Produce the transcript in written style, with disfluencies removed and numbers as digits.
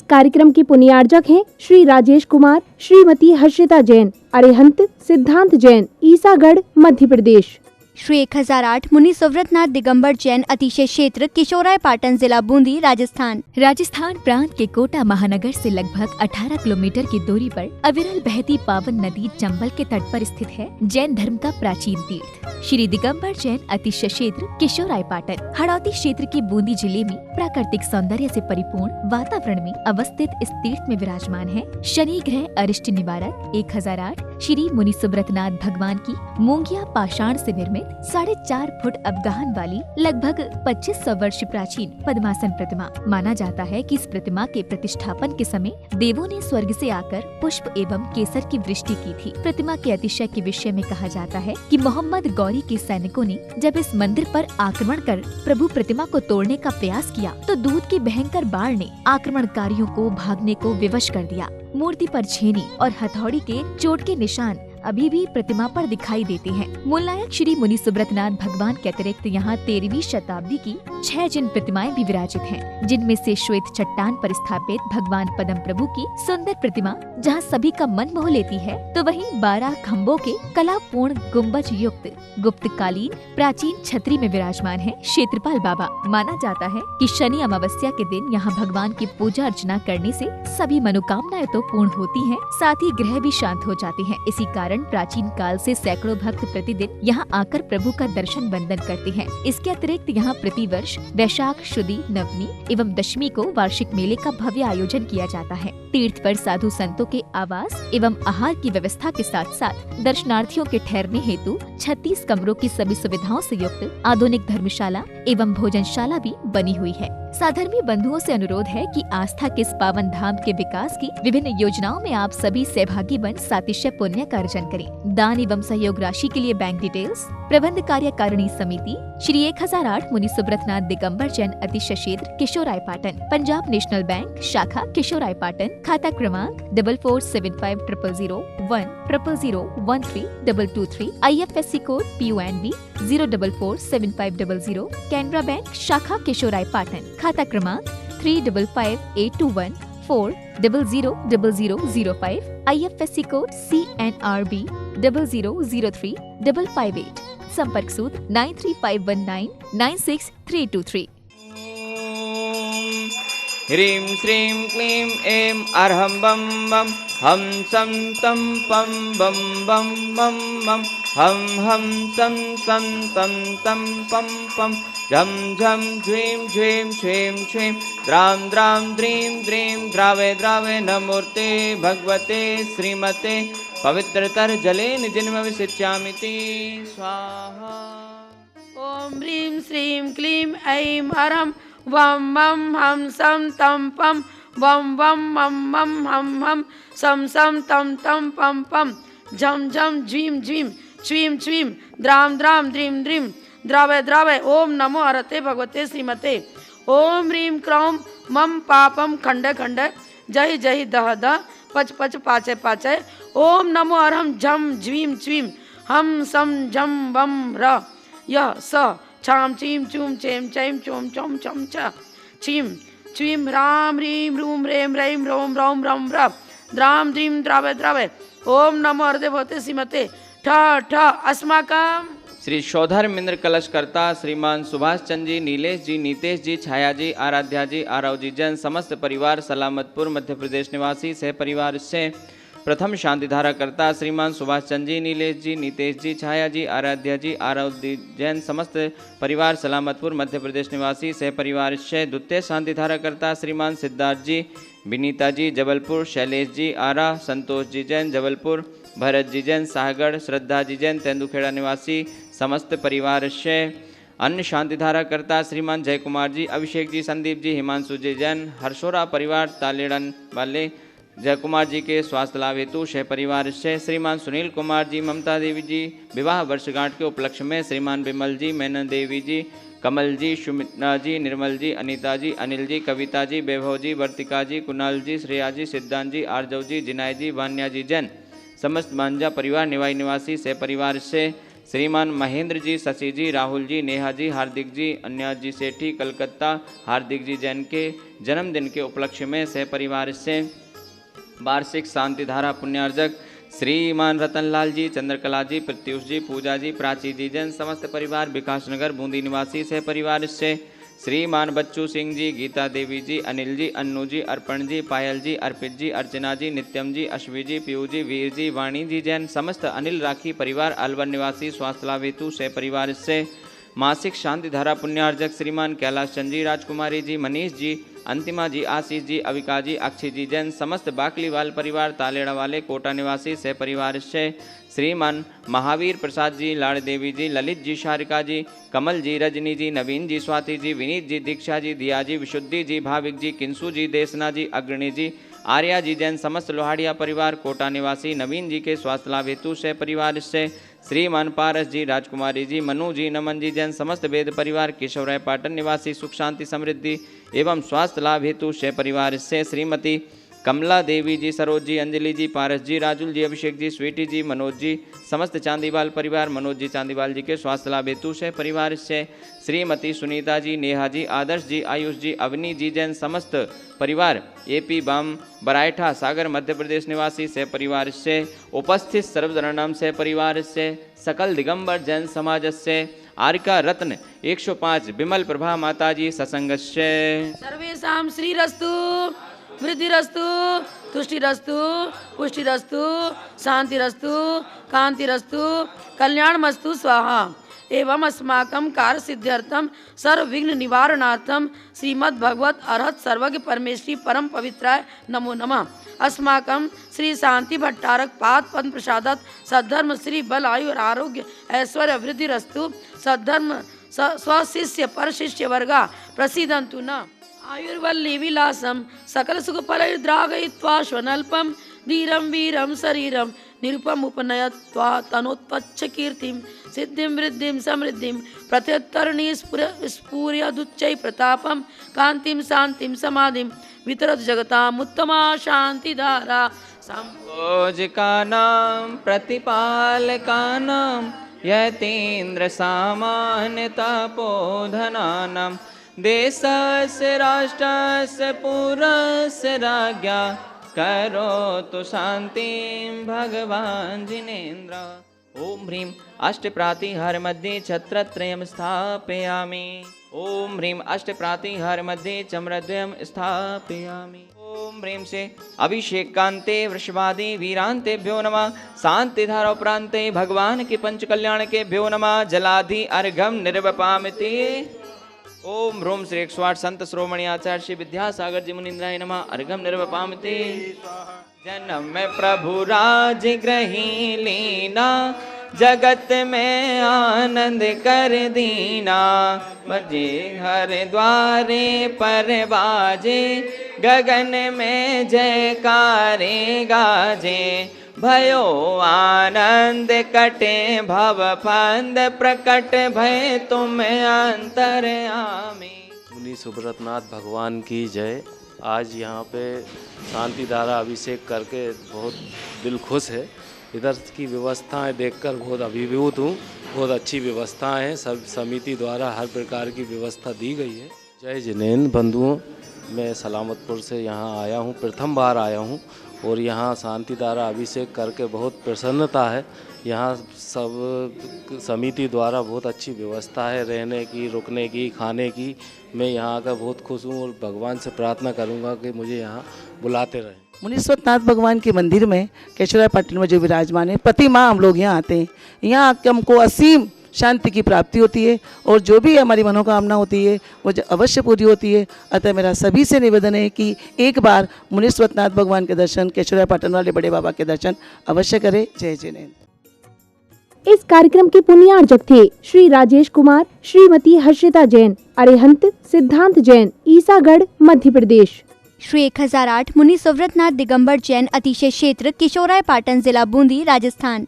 कार्यक्रम के पुण्यार्जक हैं श्री राजेश कुमार, श्रीमती हर्षिता जैन, अरिहंत सिद्धांत जैन, ईसागढ़, मध्य प्रदेश। श्री 1008 मुनि सुव्रतनाथ दिगंबर जैन, अतिशय क्षेत्र किशोराय पाटन, जिला बूंदी, राजस्थान। राजस्थान प्रांत के कोटा महानगर से लगभग 18 किलोमीटर की दूरी पर अविरल बहती पावन नदी चंबल के तट पर स्थित है जैन धर्म का प्राचीन तीर्थ श्री दिगंबर जैन, अतिशय क्षेत्र किशोराय पाटन। हड़ौती क्षेत्र के बूंदी जिले में प्राकृतिक सौंदर्य से परिपूर्ण वातावरण में अवस्थित इस तीर्थ में विराजमान है शनि ग्रह अरिष्ट निवारक 1008 श्री मुनि सुब्रतनाथ भगवान की मूंगिया पाषाण से निर्मित 4.5 फुट अवगाहन वाली लगभग 2500 वर्ष प्राचीन पद्मासन प्रतिमा। माना जाता है कि इस प्रतिमा के प्रतिष्ठापन के समय देवों ने स्वर्ग से आकर पुष्प एवं केसर की वृष्टि की थी। प्रतिमा के अतिशय के विषय में कहा जाता है कि मोहम्मद गौरी के सैनिकों ने जब इस मंदिर पर आक्रमण कर प्रभु प्रतिमा को तोड़ने का प्रयास किया तो दूध की भयंकर बाढ़ ने आक्रमणकारियों को भागने को विवश कर दिया। मूर्ति पर छेनी और हथौड़ी के चोट के निशान अभी भी प्रतिमा पर दिखाई देते हैं। मूलनायक श्री मुनि सुब्रतनाथ भगवान के अतिरिक्त यहाँ 13वीं शताब्दी की 6 जिन प्रतिमाएं भी विराजित हैं, जिनमें से श्वेत चट्टान पर स्थापित भगवान पद्म प्रभु की सुंदर प्रतिमा जहाँ सभी का मन मोह लेती है, तो वहीं 12 खम्भों के कलापूर्ण गुम्बज युक्त गुप्तकालीन प्राचीन छतरी में विराजमान है क्षेत्रपाल बाबा। माना जाता है कि शनि अमावस्या के दिन यहाँ भगवान की पूजा अर्चना करने से सभी मनोकामनाएं तो पूर्ण होती हैं, साथ ही ग्रह भी शांत हो जाते हैं। इसी कारण प्राचीन काल से सैकड़ों भक्त प्रतिदिन यहाँ आकर प्रभु का दर्शन वंदन करते हैं। इसके अतिरिक्त यहाँ प्रतिवर्ष वैशाख शुदी, नवमी एवं दशमी को वार्षिक मेले का भव्य आयोजन किया जाता है। तीर्थ पर साधु संतों के आवास एवं आहार की व्यवस्था के साथ साथ दर्शनार्थियों के ठहरने हेतु 36 कमरों की सभी सुविधाओं से युक्त आधुनिक धर्मशाला एवं भोजनशाला भी बनी हुई है। साधर्मी बंधुओं से अनुरोध है कि आस्था के इस पावन धाम के विकास की विभिन्न योजनाओं में आप सभी सहभागी बन सातिशय पुण्य का अर्जन करें। दान एवं सहयोग राशि के लिए बैंक डिटेल्स प्रबंध कार्यकारिणी समिति श्री 1008 मुनि सुब्रतनाथ दिगंबर जैन, अतिशय क्षेत्र किशोराय पाटन, पंजाब नेशनल बैंक शाखा किशोराय पाटन, खाता क्रमांक 4475000100132223, IFSC code PUNB 0447500, Canara bank शाखा किशोराय पाटन, खाता क्रमांक 358214000005, IFSC कोड CNRB 0003558, संपर्क सूत्र 9351996323। ह्रीं श्रीं क्लीं ऐं अर्हं बम बम हम सम तम पम बम बम बम बम हम सम तम तम पम पम झम झम झ्वीं झ्वीं छ्वीं छ्वीं द्रां द्रां द्रीं द्रीं द्रावे द्रावे नमूर्ते भगवते श्रीमते पवित्रतर जलेन जिन्मविशिष्यामिति स्वाहा। ओम ह्रीं श्रीं क्लीं ऐं अर्हं वम वम हम सम तम पम वम वम मम मम हम सम तम तम पम पम झम झम झ्वीं झ्वीं छ्वीं छ्वीं द्रां द्रां द्रीं द्रीं द्रावे द्रावे। ओम नमो हरते भगवते श्रीमते। ओम ह्रीं क्रौं मम पापम खंड खंड जय जय दह दह पच पच पाचे पाचे। ओम नमो अर्हं झम झ्वीं छ्वीं हम सम झम वम र यह स छाम चीम चूम चेम चैम चोम चोम चम च छीम छ्वीं ह्रां ह्रीं ह्रूं ह्रें ह्रैं ह्रौं ह्रौं रं रं द्रां द्रीं द्रावे द्रावे। ओम नमो हरते भगवते श्रीमते। ठ ठ अस्माकम श्री शोधर मिंद्र कलशकर्ता श्रीमान सुभाष चंद्र जी, नीलेश जी, नीतेश जी, छाया जी, आराध्या जी, आरव जी जैन समस्त परिवार सलामतपुर मध्य प्रदेश निवासी सह परिवार से प्रथम शांति धारा करता श्रीमान सुभाष चंद्र जी, नीलेश जी, नीतेश जी, छाया जी, आराध्या जी, आरव जी जैन समस्त परिवार सलामतपुर मध्य प्रदेश निवासी सह परिवार से द्वितीय शांति धारा करता श्रीमान सिद्धार्थ जी, विनीता जी जबलपुर, शैलेश जी आरा, संतोष जी जैन जबलपुर, भरत जी जैन साहगढ़, श्रद्धा जी जैन तेंदुखेड़ा निवासी समस्त परिवार से अन्य शांति धारा करता श्रीमान जय कुमार जी, अभिषेक जी, संदीप जी, हिमांशु जी जैन, हर्षोरा परिवार तालेड़न वाले जय कुमार जी के स्वास्थ्य लाभ हेतु शह परिवार से श्रीमान सुनील कुमार जी, ममता देवी जी विवाह वर्षगांठ के उपलक्ष्य में श्रीमान विमल जी, मैना देवी जी, कमल जी, सुमित्रा जी, निर्मल जी, अनीता जी, अनिल जी, कविता जी, वैभव जी, वर्तिका जी, कुणाल जी, श्रेया जी, सिद्धांत जी, आरजव जी, जिनाय जी, वान्या जी जैन समस्त मांझा परिवार निवाई निवासी से परिवार से श्रीमान महेंद्र जी, शशि जी, राहुल जी, नेहा जी, हार्दिक जी, अन्या जी सेठी, कलकत्ता, हार्दिक जी जैन के जन्मदिन के उपलक्ष्य में सहपरिवार से वार्षिक शांति धारा पुण्यार्जक श्रीमान रतनलाल जी, चंद्रकला जी, प्रत्युष जी, पूजा जी, प्राची जी जैन समस्त परिवार विकास नगर बूंदी निवासी सहपरिवार से श्रीमान बच्चू सिंह जी, गीता देवी जी, अनिल जी, अन्नू जी, अर्पण जी, पायल जी, अर्पित जी, अर्चना जी, नित्यम जी, अश्वी जी, पीयू जी, वीर जी, वाणी जी जैन समस्त अनिल राखी परिवार अलवर निवासी स्वास्थ्य लाभ हेतु से परिवार से मासिक शांति धारा पुण्यार्जक श्रीमान कैलाश चंद जी, राजकुमारी जी, मनीष जी, अंतिमा जी, आशीष जी, अविका जी, अक्षय जी जैन समस्त बाकलीवाल परिवार तालेड़ा वाले कोटा निवासी सह परिवार से श्रीमान महावीर प्रसाद जी, लाड़ देवी जी, ललित जी, शारिका जी, कमल जी, रजनी जी, नवीन जी, स्वाति जी, विनीत जी, दीक्षा जी, दिया जी, विशुद्धि जी, भाविक जी, किंसु जी, देसना जी, अग्रणी जी, आर्या जी जैन समस्त लोहाड़िया परिवार कोटा निवासी नवीन जी के स्वास्थ्य लाभ हेतु से परिवार से श्रीमान पारस जी, राजकुमारी जी, मनु जी, नमन जी जैन समस्त वेद परिवार केशवराय पाटन निवासी सुख शांति समृद्धि एवं स्वास्थ्य लाभ हेतु से परिवार से श्रीमती कमला देवी जी, सरोज जी, अंजलि जी, पारस जी, राजुल जी, अभिषेक जी, स्वीटी जी, मनोज जी समस्त चांदीवाल परिवार मनोज जी चांदीवाल जी के स्वास्थ्य लाभ हेतु से परिवार से श्रीमती सुनीता जी, नेहा जी, आदर्श जी, आयुष जी, अवनी जी जैन समस्त परिवार एपी बाम बरायठा सागर मध्य प्रदेश निवासी से परिवार से उपस्थित सर्वधर्मनाम से परिवार से सकल दिगंबर जैन समाज से आर्का रत्न 105 विमल प्रभा माता जी सत्संग से सर्वेषां श्रीरस्तु वृद्धिरस्तु तुष्टिरस्तु पुष्टिरस्तु शांतिरस्तु कांतिरस्तु कल्याणमस्तु स्वाहा एवं अस्माकं कार्य सिद्ध्यर्थम सर्व विघ्न निवारणार्थम श्रीमद् भगवत अर्हत सर्वज्ञ परमेश्वरी परम पवित्राय नमो नमः। अस्माकं श्री शांति भट्टारक पाद पद्म प्रसादत सद्धर्म श्री बल आयु और आरोग्य ऐश्वर्य वृद्धिरस्तु सद्धर्म स्वशिष्य पर शिष्य वर्गा प्रसीदन्तु न आयुर्वल्ली विलासम सकल सुख फलद्रागयित्वा स्वनल्पम धीरम वीरम शरीरम निरुपम उपनयत्वा तनोत्पच्छ कीर्तिम सिद्धिं वृद्धिं समृद्धिं प्रत्युत्तरणी स्फूर्यदुच्चै प्रतापम कांतिम शांतिम समाधिम वितरत जगताम उत्तमा शांतिधारा संयोजकानां प्रतिपालकानां यतीन्द्र सामान्य तपोधनानां देशस्य राष्ट्रस्य पुरस्य राज्ञा करोतु शांतिं भगवान् जिनेन्द्र। ओम ह्रीं अष्टप्रातिहार मध्ये छत्रत्रयं स्थापयामि। ओम ह्रीं अष्टप्रातिहार मध्ये चम्रद्वयं स्थापयामि। ओम ह्रीं से अभिषेकान्ते वृषभादि वीरान्तेभ्यो नमः। शांतिधारा उपरान्ते भगवान के पंच कल्याण के भ्यो नमः। जलाधि अर्घम निर्वपामिति। ओम रोम श्री 108 संत श्रोमणी आचार्य श्री विद्यासागर जी मुनीन्द्राय नमः। अर्घम निर्वपामिति। जन्म में प्रभु राज ग्रही लीना जगत में आनंद कर दीना। बजे हर द्वारे पर बाजे गगन में जयकारे गाजे। भयो आनंद कटे भव फंद प्रकट भय तुम अंतर्यामी। मुनि सुब्रतनाथ भगवान की जय। आज यहाँ पे शांति धारा अभिषेक करके बहुत दिल खुश है। इधर की व्यवस्थाएं देखकर बहुत अभिभूत हूँ। बहुत अच्छी व्यवस्था है। सब समिति द्वारा हर प्रकार की व्यवस्था दी गई है। जय जिनेन्द्र बंधुओं, मैं सलामतपुर से यहाँ आया हूँ, प्रथम बार आया हूँ और यहाँ शांति धारा अभिषेक करके बहुत प्रसन्नता है। यहाँ सब समिति द्वारा बहुत अच्छी व्यवस्था है, रहने की, रुकने की, खाने की। मैं यहाँ आकर बहुत खुश हूँ और भगवान से प्रार्थना करूँगा कि मुझे यहाँ बुलाते रहें। मुनीश्वरनाथ भगवान के मंदिर में केशवराय पाटन में जो विराजमान है, प्रति माह हम लोग यहाँ आते हैं। यहाँ आकर हमको असीम शांति की प्राप्ति होती है और जो भी हमारी मनोकामना होती है वो अवश्य पूरी होती है। अतः मेरा सभी से निवेदन है कि एक बार मुनीश्वरनाथ भगवान के दर्शन, केशवराय पाटन वाले बड़े बाबा के दर्शन अवश्य करें। जय जिनेन्द्र। इस कार्यक्रम के पुण्यार्जक थे श्री राजेश कुमार, श्रीमती हर्षिता जैन, अरिहंत सिद्धांत जैन, ईसागढ़ मध्य प्रदेश। श्री 1008 मुनि सुव्रतनाथ दिगंबर जैन अतिशय क्षेत्र किशोराय पाटन जिला बूंदी राजस्थान।